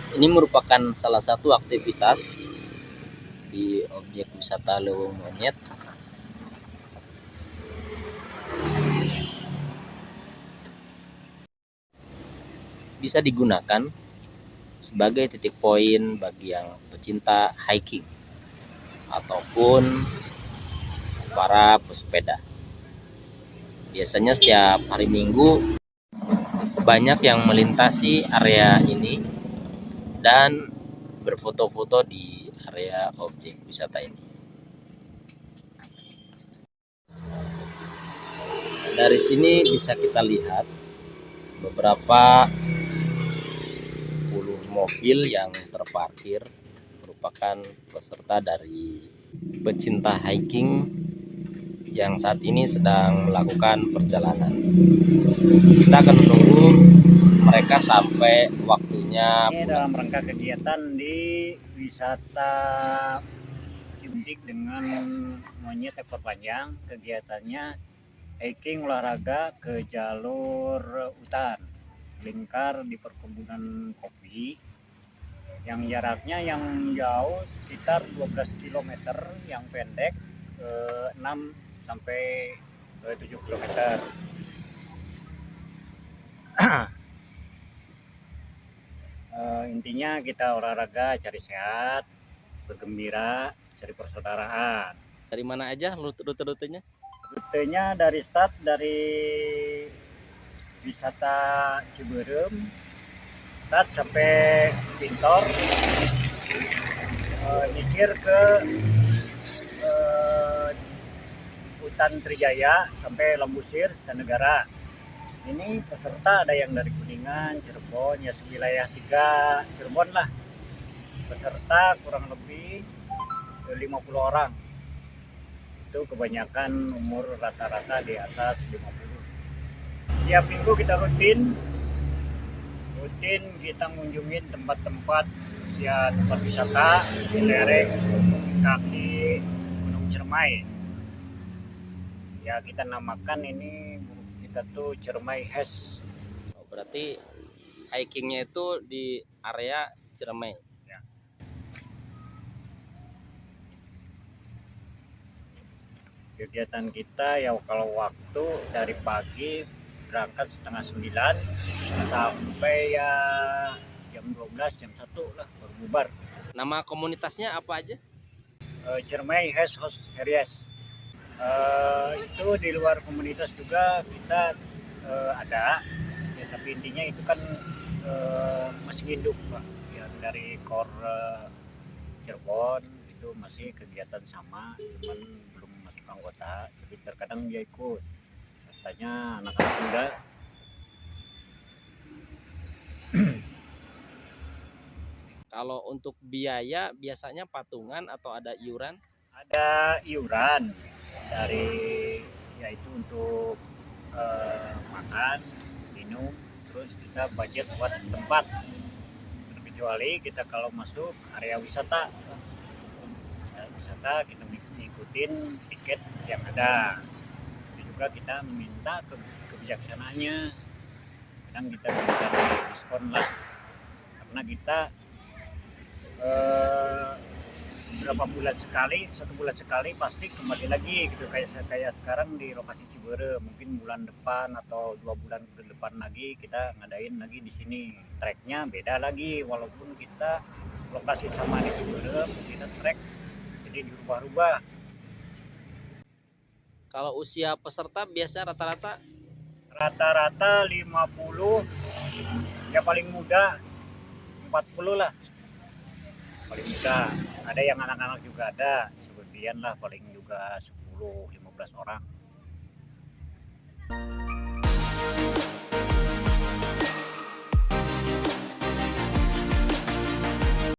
Ini merupakan salah satu aktivitas di objek wisata Leuweung Monyet. Bisa digunakan sebagai titik poin bagi yang pecinta hiking ataupun para pesepeda. Biasanya setiap hari Minggu banyak yang melintasi area ini dan berfoto-foto di area objek wisata ini. Dari sini bisa kita lihat beberapa puluh mobil yang terparkir merupakan peserta dari pecinta hiking yang saat ini sedang melakukan perjalanan. Kita akan menunggu mereka sampai waktunya. Ini dalam rangka kegiatan di wisata Cibudik dengan monyet ekor panjang. Kegiatannya hiking olahraga ke jalur hutan, lingkar di perkebunan kopi yang jaraknya yang jauh sekitar 12 km, yang pendek 6 sampai 7 km. Intinya kita olahraga, cari sehat, bergembira, cari persaudaraan. Dari mana aja rute-rutenya? Rutenya dari start dari wisata Ciberem, start sampai Pintor, nyisir ke hutan Trijaya sampai Lembusir, Setanegara. Ini peserta ada yang dari Kuningan, Cirebon, ya wilayah 3 Cirebon lah. Peserta kurang lebih 50 orang. Itu kebanyakan umur rata-rata di atas 50. Tiap minggu kita rutin kita mengunjungi tempat-tempat, ya tempat wisata di lereng kaki Gunung Ciremai. Ya kita namakan ini kita tuh Ciremai Hes. Berarti hikingnya itu di area Ciremai. Ya. Kegiatan kita ya kalau waktu dari pagi berangkat setengah 9 sampai ya jam 12, jam 1 lah baru bubar. Nama komunitasnya apa aja? Ciremai Hes Host Series. Itu di luar komunitas juga kita ada ya, tapi intinya itu kan masih hidup Pak. Ya, dari Kor Cirebon itu masih kegiatan sama, cuman belum masuk anggota, tapi terkadang dia ikut sertanya anak-anak muda. Kalau untuk biaya biasanya patungan atau ada iuran? Ada iuran dari yaitu untuk makan, minum, terus kita budget buat tempat. Kecuali kita kalau masuk area wisata kita ikutin tiket yang ada. Itu juga kita minta kebijaksanaannya. Kadang kita minta diskon lah, karena kita berapa bulan sekali, 1 bulan sekali pasti kembali lagi gitu, kayak sekarang di lokasi Ciberem, mungkin bulan depan atau 2 bulan ke depan lagi kita ngadain lagi di sini. Treknya beda lagi, walaupun kita lokasi sama di Ciberem, kita trek jadi dirubah-rubah. Kalau usia peserta biasa rata-rata 50, ya paling muda 40 lah paling muda. Ada yang anak-anak juga ada, sebagian lah paling juga 10-15 orang.